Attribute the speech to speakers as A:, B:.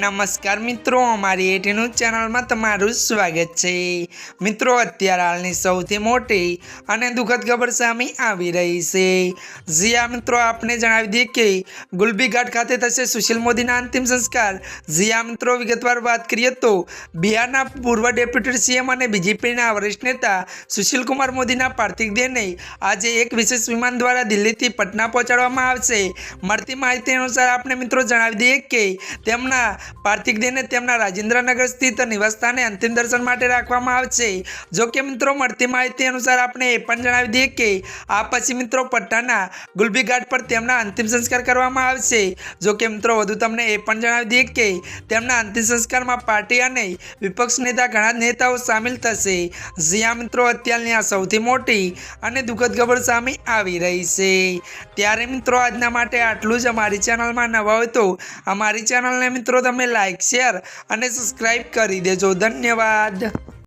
A: नमस्कार मित्रों, अमारी एटी न्यूज चैनल में तमारुं स्वागत है। मित्रों, अत्यारे हालनी सौथी मोटी अने दुखद खबर सामे आवी रही है। जी हाँ मित्रों, आपने जणावी दीए कि गुलबी घाट खाते थशे सुशील मोदीना अंतिम संस्कार। जी हाँ मित्रों, विगतवार बात करिए तो बिहारना पूर्व डेप्यूटी सीएम और बीजेपीना वरिष्ठ नेता सुशील कुमार मोदीना पार्थिव देहने आज एक विशेष विमान द्वारा दिल्ली थी पटना पहोंचाडवामां आवशे। मळती माहिती अनुसार आपने मित्रों जणावी दीए कि तेमना पार्थिव देहने तेमना राजेन्द्रनगर स्थित निवासस्थाने अंतिम दर्शन माटे राखवामां आवशे। जो कि मित्रों मळती माहिती अनुसार आपने ए पण जणावी दीए कि आ पछी मित्रों पटना गुलबी घाट पर तेमना अंतिम संस्कार करवामां आवशे। जो कि मित्रों वधु तमने ए पण जणावी दीए कि तेमना अंतिम संस्कारमां पार्टी अने विपक्ष नेता घणा नेताओ शामिल थशे। जी हाँ मित्रों, अत्याરની आ सौथी मोटी अने दुखद खबर सामे आवी रही छे। त्यारे मित्रों आजना माटे आटલું જ। અમારી ચેનલમાં નવા હોય તો અમારી ચેનલને मित्रों તમે लाइक शेर और सब्सक्राइब कर दीजो। धन्यवाद।